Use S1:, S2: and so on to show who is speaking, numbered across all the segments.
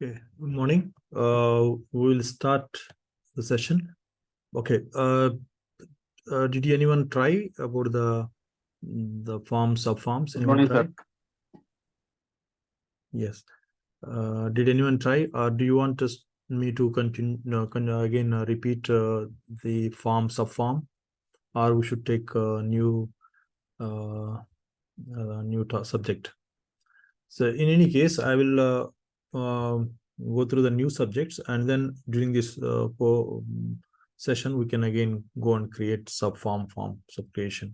S1: Okay, good morning. We will start the session. Okay. Did anyone try about the forms, subforms?
S2: Good
S1: Anyone
S2: morning,
S1: try?
S2: sir.
S1: Yes. Did anyone try, or do you want me to continue again repeat the form, subform, or we should take a new subject? So in any case, I will go through the new subjects, and then during this session, we can again go and create subform, form, subcreation.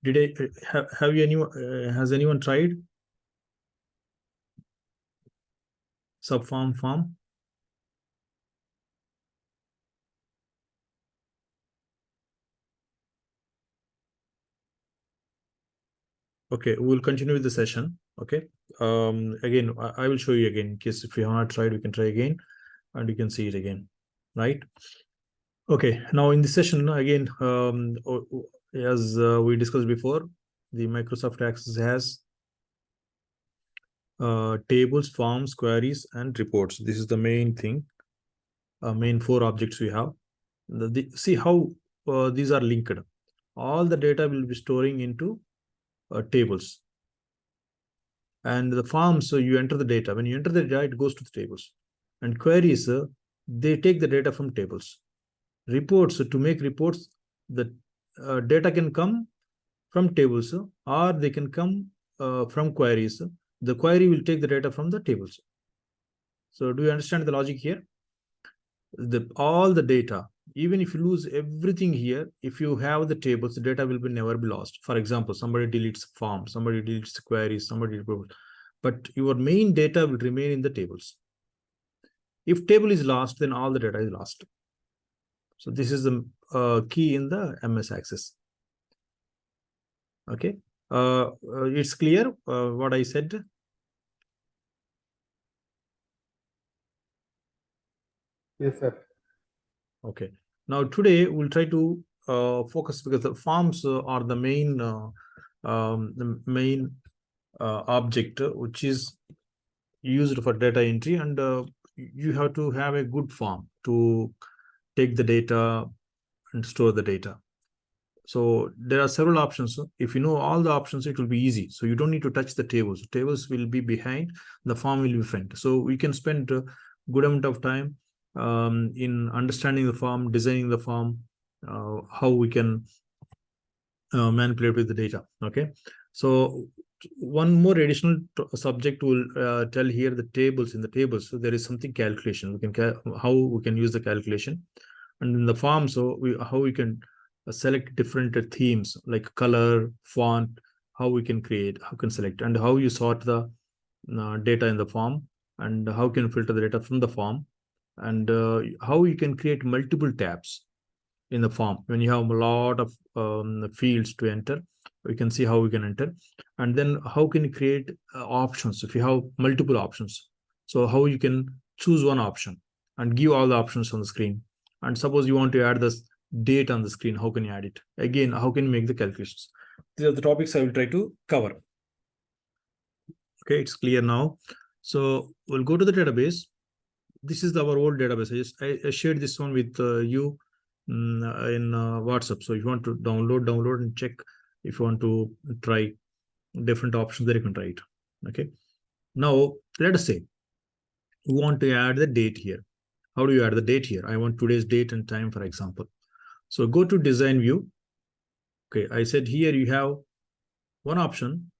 S1: Did I have you anyone has anyone tried subform, form? Okay, we will continue with the session. Okay. Again, I will show you again in case if you have not tried, we can try again, and you can see it again, right? Okay. Now in this session again, as we discussed before, the Microsoft Access has tables, forms, queries, and reports. This is the main thing, main four objects we have. See how these are linked. All the data will be storing into tables. And the forms, so you enter the data. When you enter the data, it goes to the tables. And queries, they take the data from tables. Reports, to make reports, the data can come from tables, or they can come from queries. The query will take the data from the tables. So do you understand the logic here? All the data, even if you lose everything here, if you have the tables, the data will never be lost. For example, somebody deletes form, somebody deletes queries, somebody deletes, but your main data will remain in the tables. If table is lost, then all the data is lost. So this is the key in the MS Access. Okay. It's clear what I said.
S2: Yes, sir.
S1: Okay. Now today we'll try to focus, because the forms are the main object which is used for data entry, and you have to have a good form to take the data and store the data. So there are several options. If you know all the options, it will be easy. So you don't need to touch the tables. Tables will be behind, the form will be front. So we can spend a good amount of time in understanding the form, designing the form, how we can manipulate with the data. Okay. So one more additional subject will tell here the tables. In the tables, so there is something calculation. We can how we can use the calculation, and in the form, so how we can select different themes like color, font, how we can create, how can select, and how you sort the data in the form, and how can filter the data from the form, and how you can create multiple tabs in the form. When you have a lot of fields to enter, we can see how we can enter. And then how can you create options if you have multiple options? So how you can choose one option and give all the options on the screen. And suppose you want to add this date on the screen, how can you add it? Again, how can you make the calculations? These are the topics I will try to cover. Okay, it's clear now. So we'll go to the database. This is our old database. I shared this one with you in WhatsApp. So if you want to download and check. If you want to try different options, there you can try it. Okay. Now let us say you want to add the date here. How do you add the date here? I want today's date and time, for example. So go to design view. Okay, I said here you have one option.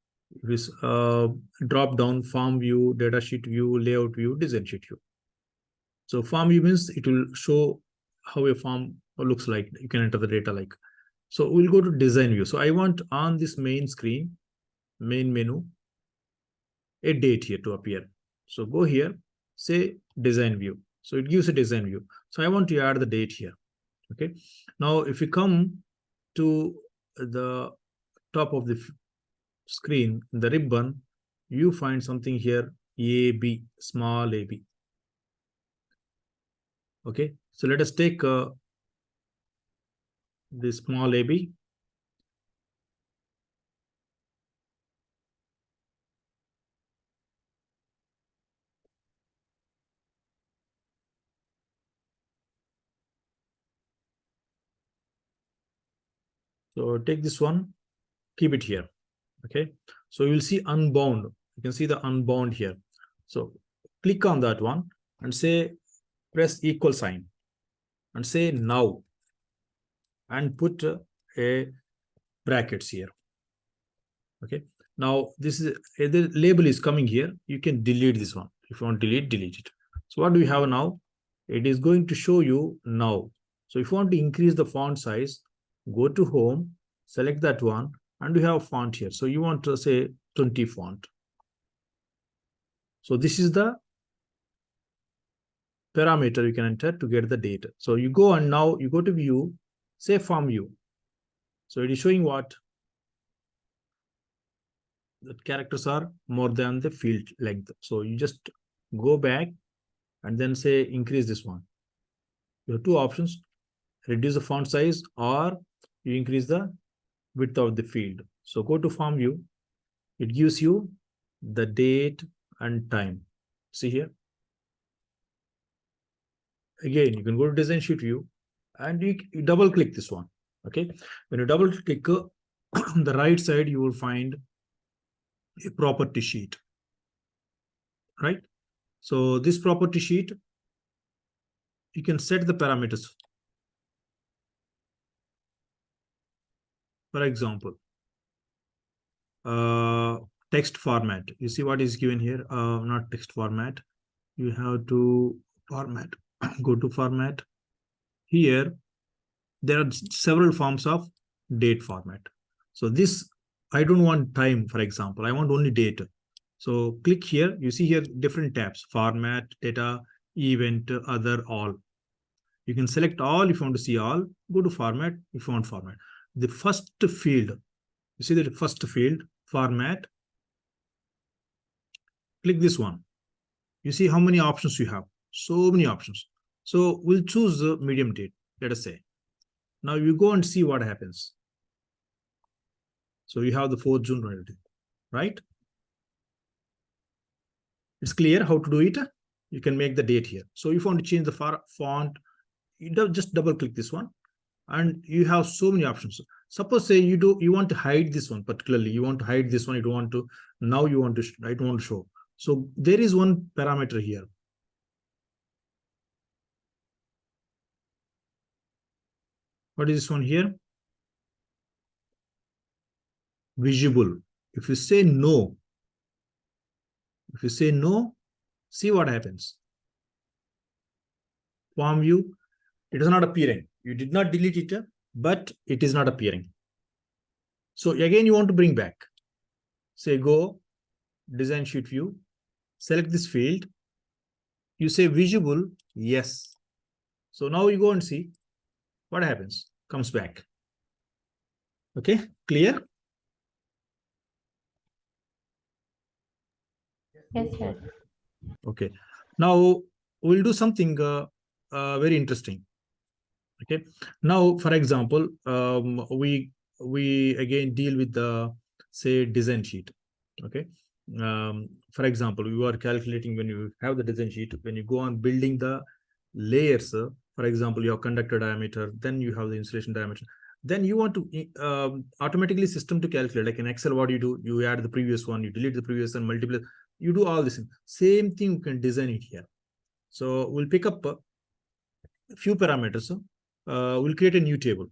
S1: This drop down form view, data sheet view, layout view, design sheet view. So form view means it will show how a form looks like. You can enter the data like. So we'll go to design view. So I want on this main screen, main menu, a date here to appear. So go here, say design view. So it gives a design view. So I want to add the date here. Okay. Now if you come to the top of the screen, the ribbon, you find something here, AB, small AB. Okay. So let us take the small AB. So take this one, keep it here. Okay. So you'll see unbound. You can see the unbound here. So click on that one and say, press equal sign and say now and put a brackets here. Okay. Now this is the label is coming here. You can delete this one. If you want to delete it. So what do we have now? It is going to show you now. So if you want to increase the font size, go to home, select that one, and you have font here. So you want to say 20 font. So this is the parameter you can enter to get the data. So you go and now you go to view, say form view. So it is showing what? The characters are more than the field length. So you just go back and then say increase this one. You have two options, reduce the font size or you increase the width of the field. So go to form view. It gives you the date and time. See here. Again, you can go to design sheet view and you double click this one. Okay. When you double click on the right side, you will find a property sheet. Right. So this property sheet, you can set the parameters. For example, text format. You see what is given here? Not text format. You have to format. Go to format. Here, there are several forms of date format. So this, I don't want time, for example. I want only date. So click here. You see here different tabs: format, data, event, other, all. You can select all if you want to see all. Go to format if you want format. The first field, you see the first field, format. Click this one. You see how many options you have. So many options. So we'll choose the medium date, let us say. Now you go and see what happens. So you have the 4th June, right? It's clear how to do it. You can make the date here. So if you want to change the font, you just double click this one and you have so many options. Suppose say you want to hide this one particularly, you want to hide this one, you don't want to, now you want to, I don't want to show. So there is one parameter here. What is this one here? Visible. If you say no, see what happens. Form view, it is not appearing. You did not delete it, but it is not appearing. So again, you want to bring back. Say go, design sheet view, select this field. You say visible, yes. So now you go and see what happens. Comes back. Okay, clear?
S3: Yes, sir.
S1: Okay. Now we'll do something very interesting. Okay. Now, for example, we again deal with the say design sheet. Okay. For example, you are calculating when you have the design sheet, when you go on building the layers, for example, you have conductor diameter, then you have the insulation diameter. Then you want to automatically system to calculate, like in Excel, what do? You add the previous one, you delete the previous and multiply. You do all this. Same thing, you can design it here. So we'll pick up a few parameters. We'll create a new table.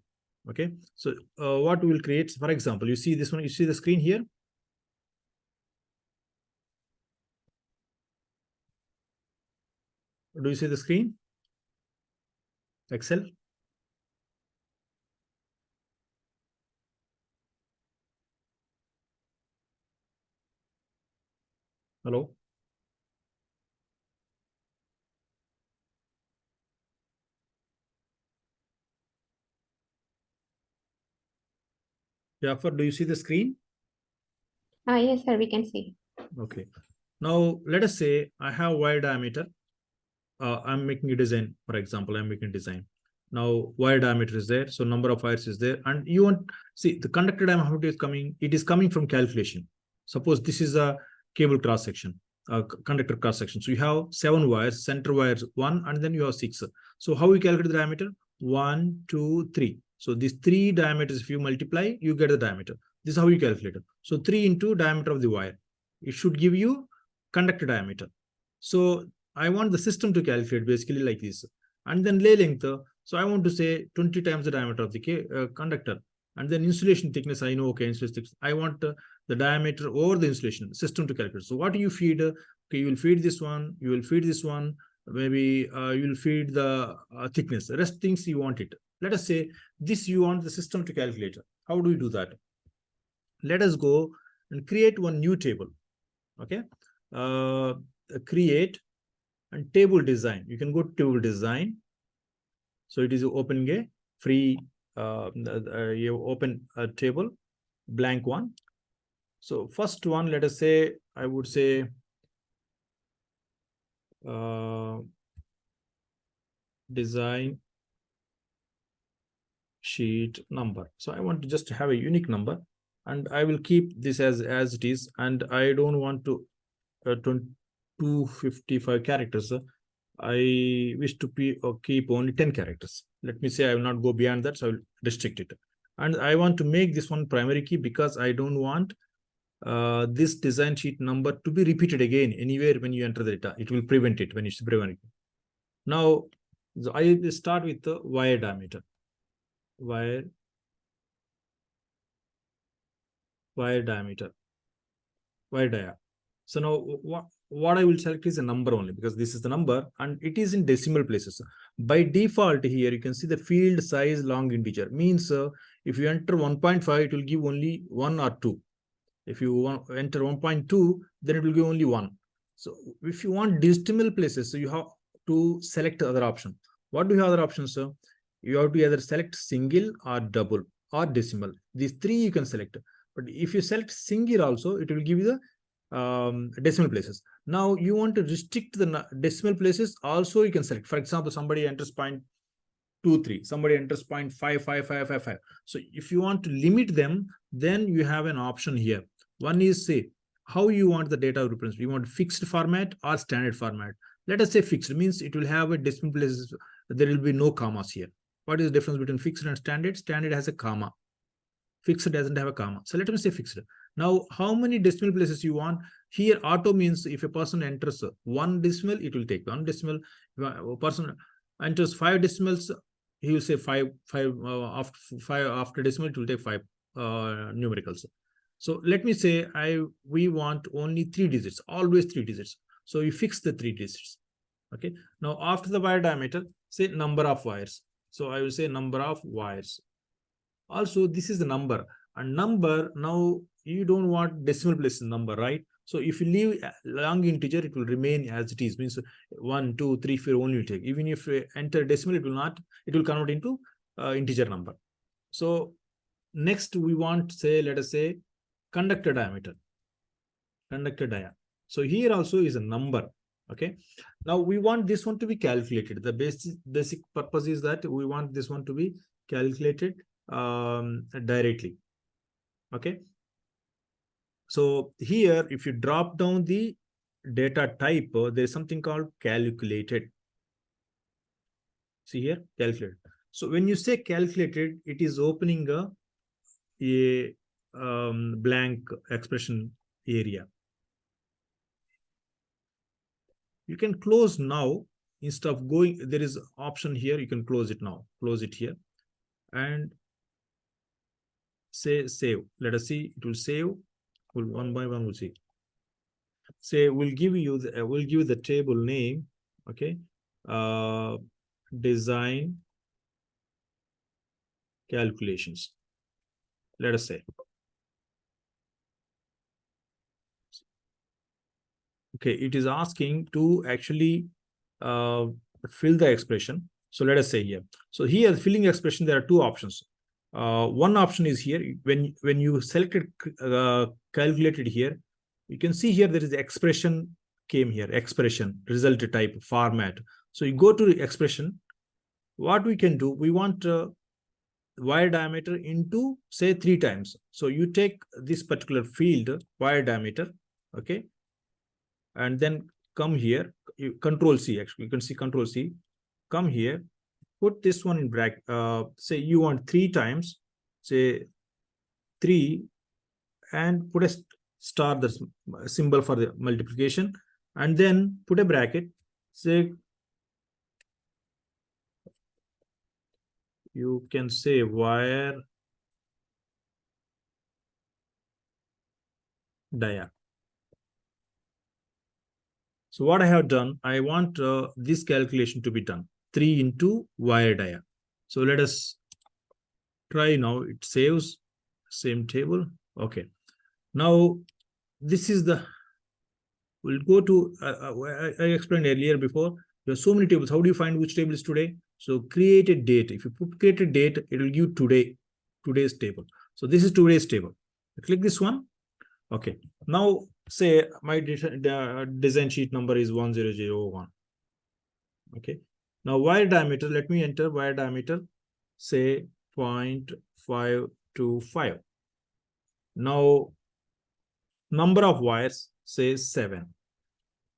S1: Okay. So what we'll create, for example, you see this one, you see the screen here. Do you see the screen? Excel. Hello. Jafar, do you see the screen?
S3: Yes, sir, we can see.
S1: Okay. Now, let us say I have wire diameter. I'm making a design, for example, I'm making a design. Now, wire diameter is there. So number of wires is there. And you want, see the conductor diameter is coming. It is coming from calculation. Suppose this is a cable cross section, conductor cross section. So you have 7 wires, center wires 1, and then you have 6. So how we calculate the diameter? 1, 2, 3. So these 3 diameters, if you multiply, you get the diameter. This is how you calculate it. So 3 into diameter of the wire. It should give you conductor diameter. So I want the system to calculate basically like this. And then lay length. So I want to say 20 times the diameter of the conductor. And then insulation thickness, I know, okay, insulation thickness. I want the diameter over the insulation system to calculate. So what do you feed? Okay, you will feed this one, you will feed this one, maybe you will feed the thickness. The rest things you want it. Let us say this you want the system to calculate. How do we do that? Let us go and create one new table. Okay, create and table design. You can go to table design. So it is opening a free, you open a table, blank one. So first one, let us say, I would say, design sheet number. So I want to just have a unique number, and I will keep this as it is, and I don't want to 255 characters. I wish to keep only 10 characters. Let me say I will not go beyond that, so I will restrict it. And I want to make this one primary key because I don't want this design sheet number to be repeated again anywhere when you enter the data. It will prevent it when it's primary. Now, I will start with the wire diameter. Wire diameter. Wire dia. So now what I will select is a number only because this is the number and it is in decimal places. By default here, you can see the field size long integer means if you enter 1.5, it will give only 1 or 2. If you want enter 1.2, then it will give only 1. So if you want decimal places, so you have to select other option. What do you have other options, sir? You have to either select single or double or decimal. These 3 you can select. But if you select single also, it will give you the decimal places. Now you want to restrict the decimal places also, you can select. For example, somebody enters 0.23, somebody enters 0.55555. So if you want to limit them, then you have an option here. One is say how you want the data represented. You want fixed format or standard format. Let us say fixed means it will have a decimal places. There will be no commas here. What is the difference between fixed and standard? Standard has a comma. Fixed doesn't have a comma. So let me say fixed. Now, how many decimal places you want? Here, auto means if a person enters 1 decimal, it will take 1 decimal. If a person enters 5 decimals, he will say 5 after decimal, it will take 5 numericals. So let me say we want only 3 digits, always 3 digits. So you fix the 3 digits. Okay. Now after the wire diameter, say number of wires. So I will say number of wires. Also, this is the number. And number, now you don't want decimal place number, right? So if you leave long integer, it will remain as it is. Means 1, 2, 3, 4 only will take. Even if you enter decimal, it will not. It will convert into integer number. So next we want, say, let us say conductor diameter. Conductor dia. So here also is a number. Okay. Now we want this one to be calculated. The basic purpose is that we want this one to be calculated directly. Okay. So here, if you drop down the data type, there is something called calculated. See here, calculated. So when you say calculated, it is opening a blank expression area. You can close now instead of going. There is an option here. You can close it now. Close it here, and say save. Let us see. It will save. One by one we'll see. Say we'll give you the table name. Okay. Design calculations. Let us say. Okay, it is asking to actually fill the expression. So let us say here. So here, filling expression, there are 2 options. One option is here. When you selected calculated here, you can see here there is the expression came here. Expression, result type, format. So you go to the expression. What we can do, we want wire diameter into, say, 3 times. So you take this particular field, wire diameter, okay, and then come here, Control C, actually, you can see Control C, come here, put this one in bracket. Say you want 3 times, say 3, and put a star, the symbol for the multiplication, and then put a bracket. Say you can say wire dia. So what I have done, I want this calculation to be done, 3 into wire dia. So let us try now. It saves, same table. Okay. Now this is the, we'll go to, I explained earlier before, there are so many tables. How do you find which table is today? So create a date. If you put create a date, it will give today's table. So this is today's table. Click this one. Okay. Now say my design sheet number is 1001. Okay. Now wire diameter, let me enter wire diameter, say 0.525. Now number of wires, say 7.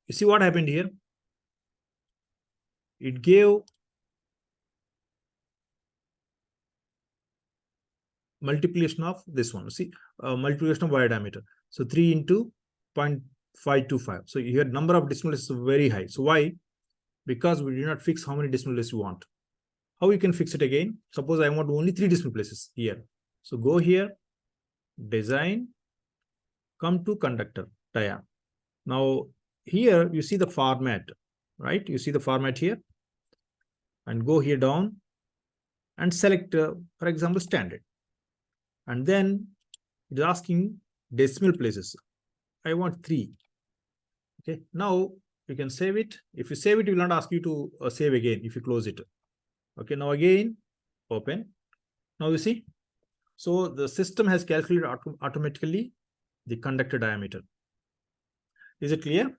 S1: You see what happened here? It gave multiplication of this one. See, multiplication of wire diameter. So 3 into 0.525. So here number of decimal places is very high. So why? Because we did not fix how many decimal places you want. How you can fix it again? Suppose I want only 3 decimal places here. So go here, design, come to conductor dia. Now here you see the format, right? You see the format here, and go here down and select, for example, standard. And then it is asking decimal places. I want 3. Okay. Now you can save it. If you save it, it will not ask you to save again if you close it. Okay. Now again, open. Now you see. So the system has calculated automatically the conductor diameter. Is it clear?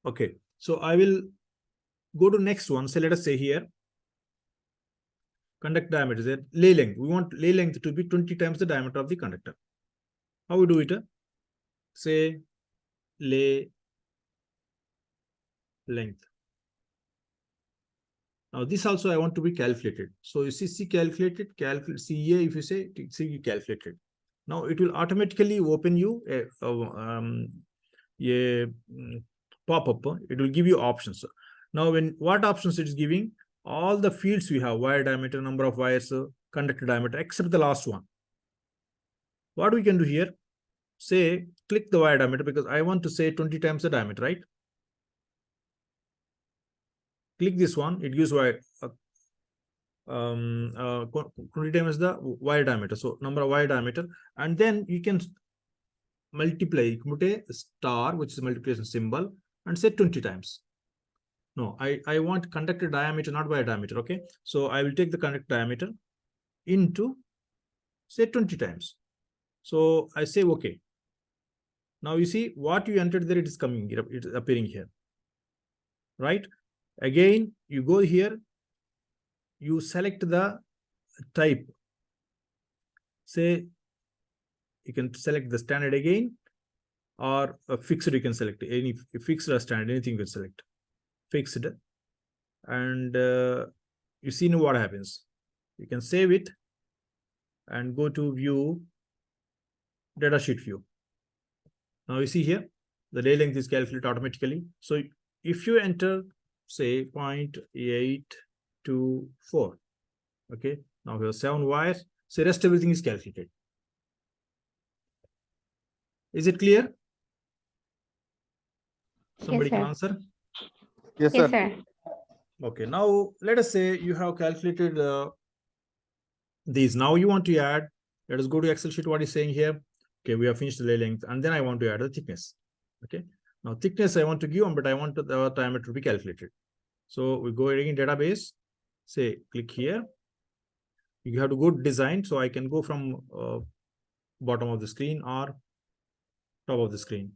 S1: Okay. So I will go to next one. So let us say here, conductor diameter is lay length. We want lay length to be 20 times the diameter of the conductor. How we do it? Say lay length. Now this also I want to be calculated. So you see calculated, CA, if you say see calculated. Now it will automatically open you a pop-up. It will give you options. Now what options it is giving? All the fields we have: wire diameter, number of wires, conductor diameter, except the last one. What we can do here? Say click the wire diameter, because I want to say 20 times the diameter, right? Click this one. It gives wire 20 times the wire diameter. So number of wire diameter, and then you can multiply, put a star, which is multiplication symbol, and say 20 times. No, I want conductor diameter, not wire diameter. Okay. So I will take the conductor diameter into, say, 20 times. So I say okay. Now you see what you entered there, it is coming, it is appearing here, right? Again, you go here, you select the type. Say you can select the standard again, or a fixed. You can select any fixed or standard, anything you can select fixed, and you see now what happens. You can save it and go to view, datasheet view. Now you see here the lay length is calculated automatically. So if you enter, say 0.824, okay, now we have 7 wires. So rest everything is calculated. Is it clear? Somebody can answer.
S2: Yes,
S3: Yes,
S2: sir.
S3: sir.
S1: Okay, now let us say you have calculated these. Now you want to add, let us go to Excel sheet. What is saying here? Okay, we have finished the lay length, and then I want to add the thickness. Okay, now thickness I want to give, but I want the diameter to be calculated. So we go again database, say click here. You have to go to design. So I can go from bottom of the screen or top of the screen.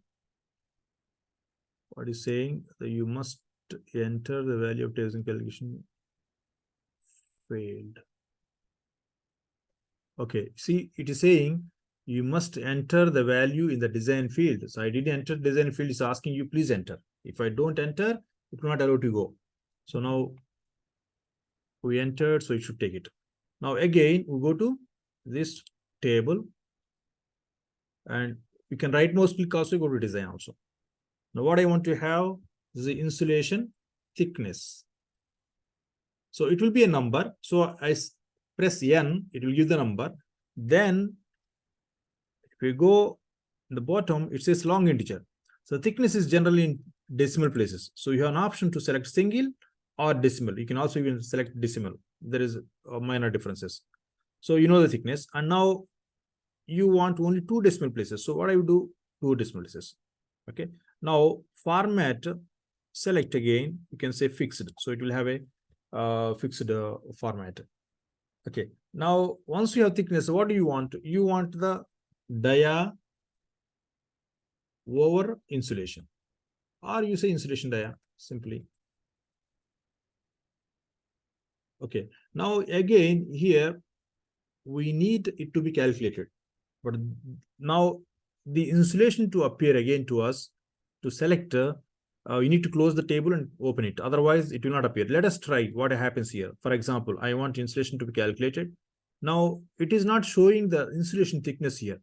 S1: What is saying that you must enter the value of testing calculation failed. Okay, see, it is saying you must enter the value in the design field. So I didn't enter design field. It's asking you, please enter. If I don't enter, it will not allow to go. So now we entered, so it should take it. Now again, we go to this table and you can right mouse click also, go to design also. Now what I want to have is the insulation thickness. So it will be a number. So I press N, it will give the number. Then if we go in the bottom, it says long integer. So thickness is generally in decimal places. So you have an option to select single or decimal. You can also even select decimal. There is minor differences. So you know the thickness, and now you want only 2 decimal places. So what I would do, 2 decimal places. Okay. Now format, select again. You can say fixed. So it will have a fixed format. Okay. Now once you have thickness, what do you want? You want the dia over insulation, or you say insulation dia simply. Okay. Now again here we need it to be calculated, but now the insulation to appear again to us, to select, you need to close the table and open it. Otherwise, it will not appear. Let us try what happens here. For example, I want insulation to be calculated. Now it is not showing the insulation thickness here,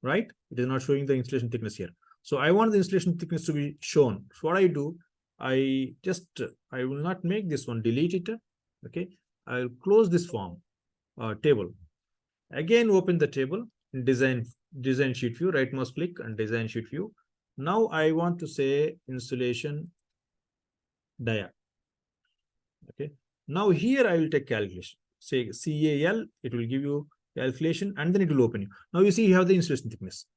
S1: right? It is not showing the insulation thickness here. So I want the insulation thickness to be shown. So what I do, I will not make this one, delete it. Okay. I'll close this form table. Again, open the table in design sheet view, right mouse click and design sheet view. Now I want to say insulation dia. Okay. Now here I will take calculation. Say CAL, it will give you calculation and then it will open you. Now you see you have the insulation thickness.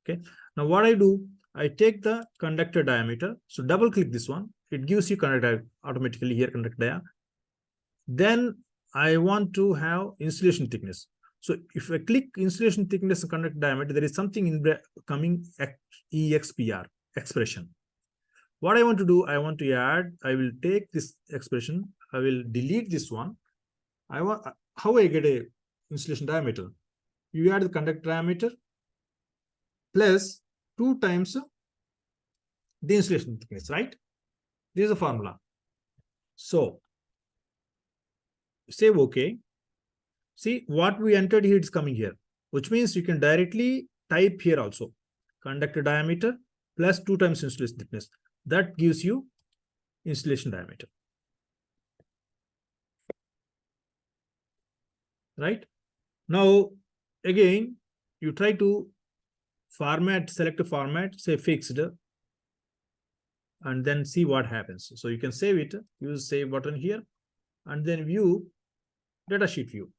S1: Okay. Now what I do, I take the conductor diameter. So double click this one. It gives you conductor automatically here, conductor dia. Then I want to have insulation thickness. So if I click insulation thickness and conductor diameter, there is something in the coming EXPR expression. What I want to do, I want to add, I will take this expression, I will delete this one. I want, how I get a insulation diameter? You add the conductor diameter plus 2 times the insulation thickness, right? This is a formula. So say okay. See what we entered here is coming here, which means you can directly type here also conductor diameter plus 2 times insulation thickness. That gives you insulation diameter. Right? Now, again, you try to format, select a format, say fixed, and then see what happens. So you can save it, use save button here, and then view, datasheet view.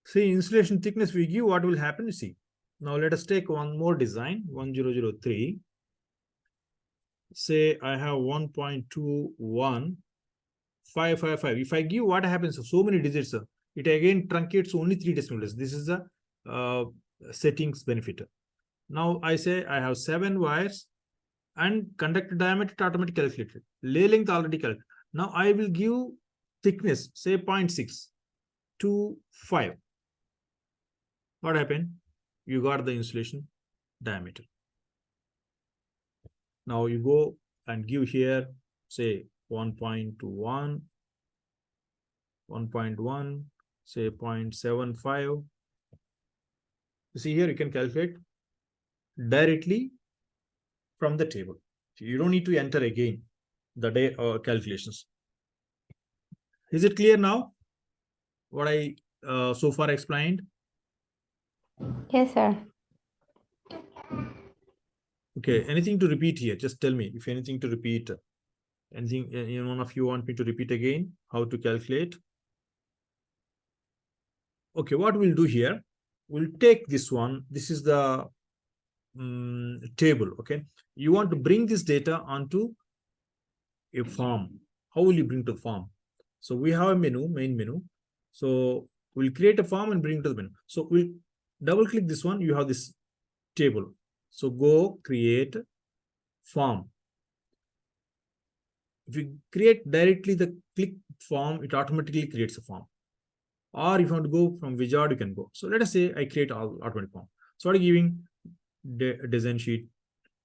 S1: See insulation thickness we give, what will happen, you see. Now let us take one more design, 1003. Say I have 1.21555. If I give, what happens? So many digits, it again truncates only 3 decimals. This is the settings benefit. Now I say I have 7 wires and conductor diameter automatically calculated. Lay length already calculated. Now I will give thickness, say 0.625. What happened? You got the insulation diameter. Now you go and give here, say 1.21, 1.1, say 0.75. You see here, you can calculate directly from the table. You don't need to enter again the day calculations. Is it clear now? What I so far explained?
S3: Yes, sir.
S1: Okay, anything to repeat here? Just tell me if anything to repeat. Anything, one of you want me to repeat again how to calculate? Okay, what we'll do here, we'll take this one. This is the table. Okay, you want to bring this data onto a form. How will you bring to the form? So we have a menu, main menu. So we'll create a form and bring it to the menu. So we'll double click this one. You have this table. So go create form. If you create directly the click form, it automatically creates a form. or if you want to go from wizard, you can go. So let us say I create all automatic form. So I'm giving design sheet,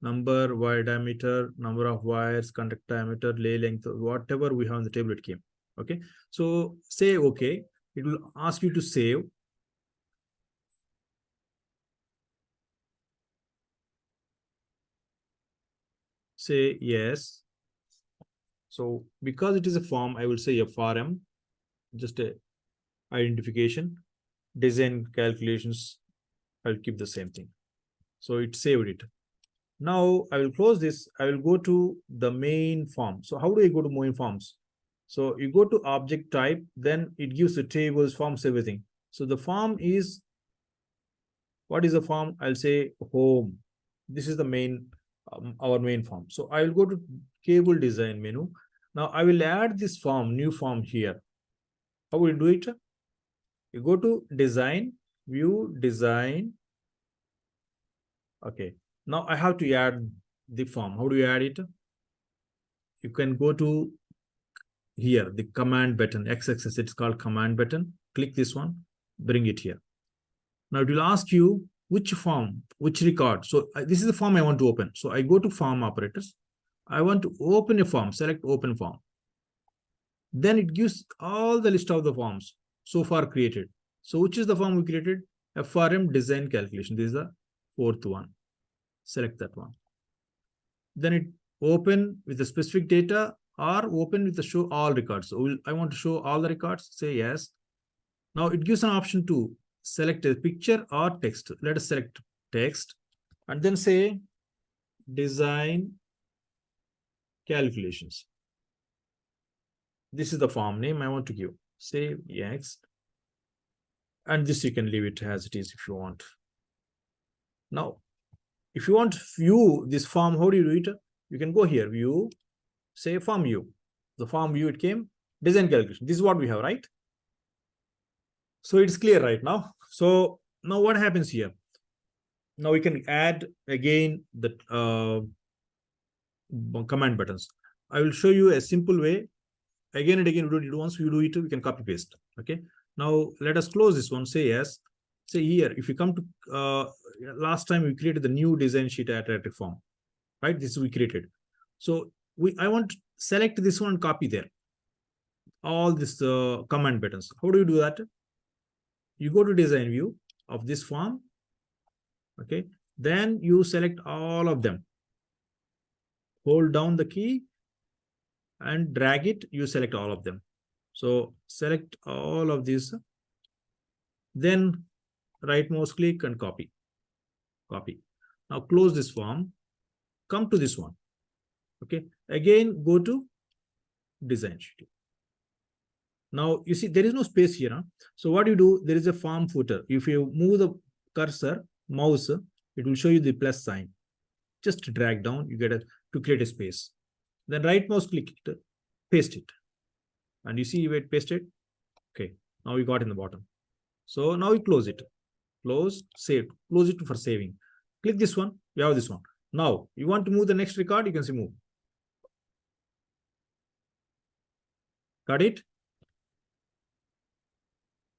S1: number, wire diameter, number of wires, contact diameter, lay length, whatever we have in the table, it came. Okay. So say okay. It will ask you to save. Say yes. So because it is a form, I will say FRM, just a identification, design calculations. I'll keep the same thing. So it saved it. Now I will close this. I will go to the main form. So how do I go to main forms? So you go to object type, then it gives the tables, forms, everything. So the form is, what is the form? I'll say home. This is the main, our main form. So I will go to cable design menu. Now I will add this form, new form here. How will you do it? You go to design, view, design. Okay. Now I have to add the form. How do you add it? You can go to here, the command button, x-axis, it's called command button. Click this one, bring it here. Now it will ask you which form, which record. So this is the form I want to open. So I go to form operators. I want to open a form, select open form. Then it gives all the list of the forms so far created. So which is the form we created? FRM design calculation. This is the fourth one. Select that one. Then it open with the specific data or open with the show all records. So I want to show all the records, say yes. Now it gives an option to select a picture or text. Let us select text and then say design calculations. This is the form name I want to give. Say yes. And this you can leave it as it is if you want. Now, if you want to view this form, how do you do it? You can go here, view, say form view. The form view, it came, design calculation. This is what we have, right? So it's clear right now. So now what happens here? Now we can add again the command buttons. I will show you a simple way. Again and again, once you do it, we can copy paste. Okay. Now let us close this one. Say yes. Say here, if you come to last time we created the new design sheet attractive form, right? This we created. So I want to select this one and copy there. All this command buttons. How do you do that? You go to design view of this form. Okay. Then you select all of them. Hold down the key and drag it. You select all of them. So select all of these. Then right mouse click and copy. Copy. Now close this form. Come to this one. Okay. Again, go to design sheet. Now you see there is no space here. Huh? So what you do, there is a form footer. If you move the cursor, mouse, it will show you the plus sign. Just drag down, you get to create a space. Then right mouse click it, paste it. And you see where it pasted. Okay. Now we got in the bottom. So now we close it. Close, save, close it for saving. Click this one, you have this one. Now you want to move the next record, you can say move. Got it?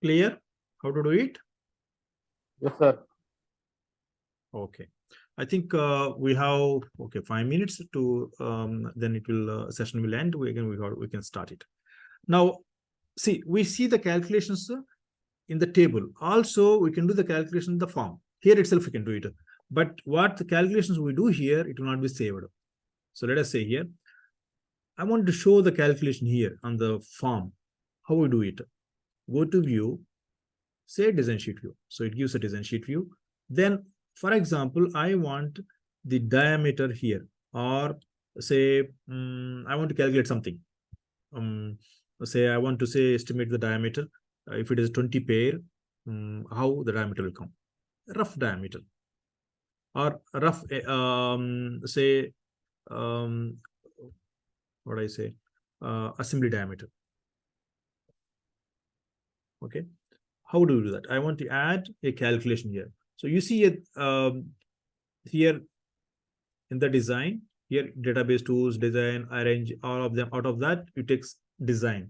S1: Clear how to do it?
S2: Yes, sir.
S1: Okay. I think we have 5 minutes to then it will session will end. We can start it. Now, see, we see the calculations in the table. Also, we can do the calculation in the form. Here itself we can do it. But what the calculations we do here, it will not be saved. So let us say here, I want to show the calculation here on the form. How we do it? Go to view, say design sheet view. So it gives a design sheet view. Then, for example, I want the diameter here, or say I want to calculate something. Say I want to say estimate the diameter. If it is 20 pair, how the diameter will come. Rough diameter. Or rough, say, what I say, assembly diameter. Okay. How do you do that? I want to add a calculation here. So you see it here in the design, here database tools, design, arrange, all of them. Out of that, it takes design.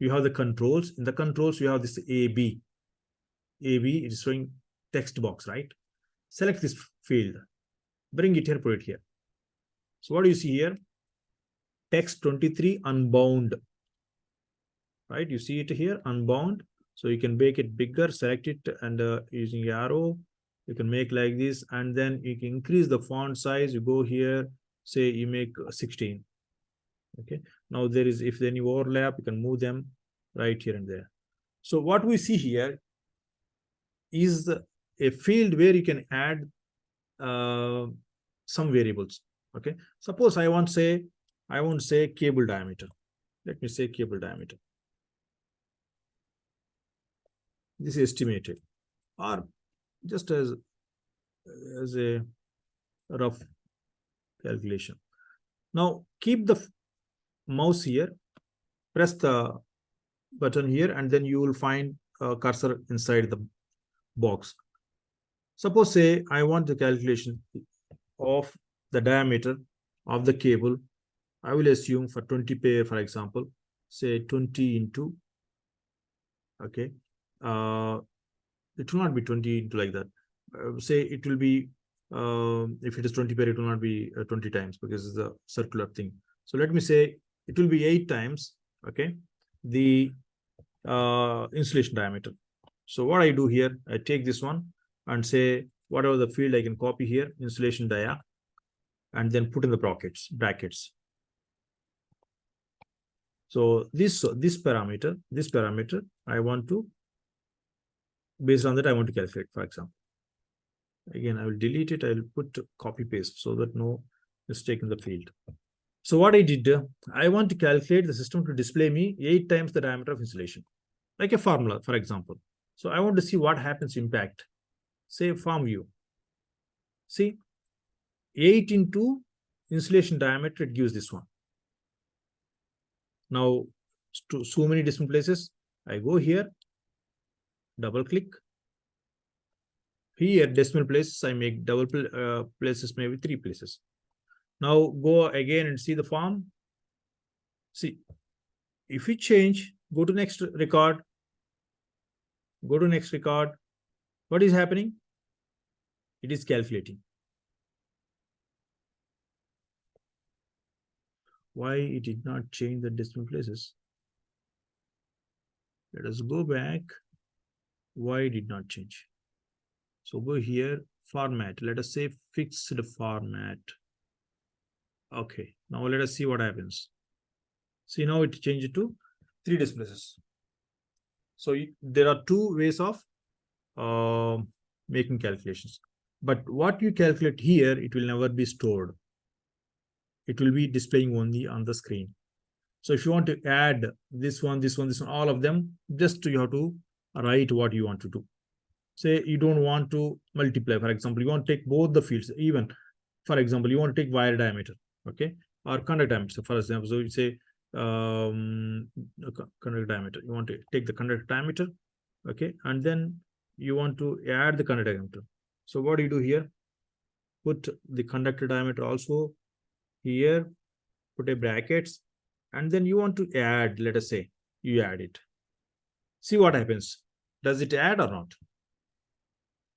S1: you have the controls. In the controls, you have this AB. AB is showing text box, right? Select this field, bring it here, put it here. So what do you see here? Text 23 unbound, right? You see it here, unbound. So you can make it bigger, select it, and using arrow, you can make like this, and then you can increase the font size. You go here, say you make 16. Okay. Now there is, if any overlap, you can move them right here and there. So what we see here is a field where you can add some variables. Okay. Suppose I want to say cable diameter. Let me say cable diameter. This is estimated, or just as a rough calculation. Now keep the mouse here, press the button here, and then you will find a cursor inside the box. Suppose say I want the calculation of the diameter of the cable. I will assume for 20 pair, for example, say 20 into, okay, it will not be 20 into like that. Say it will be, if it is 20 pair, it will not be 20 times because it's a circular thing. So let me say it will be 8 times, okay, the insulation diameter. So what I do here, I take this one and say whatever the field I can copy here, insulation dia, and then put in the brackets. So this parameter, I want to, based on that, I want to calculate, for example. Again, I will delete it. I will put copy paste so that no mistake in the field. So what I did, I want to calculate the system to display me 8 times the diameter of insulation, like a formula, for example. So I want to see what happens impact. Say form view. See, 8 into insulation diameter, it gives this one. Now, to so many different places, I go here, double click. Here, decimal places, I make double places, maybe 3 places. Now go again and see the form. See, if we change, go to next record. Go to next record. What is happening? It is calculating. Why it did not change the decimal places? Let us go back. Why it did not change? So go here, format. Let us say fixed format. Okay, now let us see what happens. See, now it changed to 3 decimal places. So there are 2 ways of making calculations. But what you calculate here, it will never be stored. It will be displaying only on the screen. So if you want to add this one, all of them, just you have to write what you want to do. Say you don't want to multiply, for example, you want to take both the fields, even, for example, you want to take wire diameter, okay, or conductor diameter, for example. So you say conductor diameter, you want to take the conductor diameter, okay, and then you want to add the conductor diameter. So what do you do here? Put the conductor diameter also here, put a brackets, and then you want to add, let us say you add it. See what happens. Does it add or not?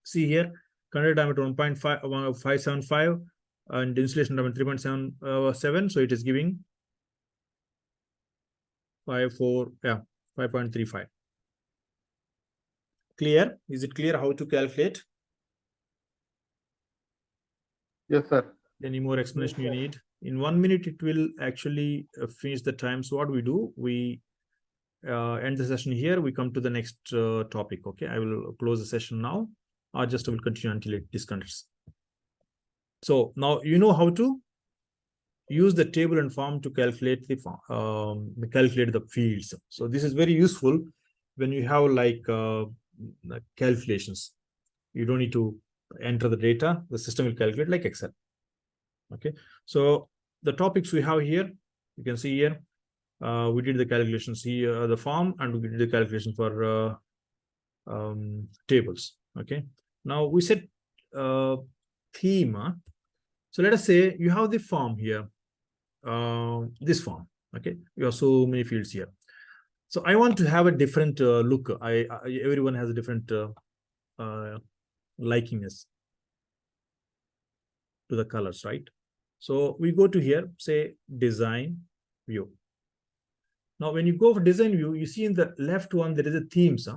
S1: See here, conductor diameter 1.575 and insulation diameter 3.77. So it is giving 5.35. Clear? Is it clear how to calculate?
S2: Yes, sir.
S1: Any more explanation you need? In 1 minute, it will actually finish the time. So what we do, we end the session here. We come to the next topic. Okay, I will close the session now, or just I will continue until it disconnects. So now you know how to use the table and form to calculate the fields. So this is very useful when you have like calculations. You don't need to enter the data. The system will calculate like Excel. Okay, so the topics we have here, you can see here, we did the calculations here, the form, and we did the calculation for tables. Okay, now we set theme. So let us say you have the form here, this form. Okay, you have so many fields here. So I want to have a different look. Everyone has a different likingness to the colors, right? So we go to here, say design view. Now, when you go for design view, you see in the left one, there is a themes.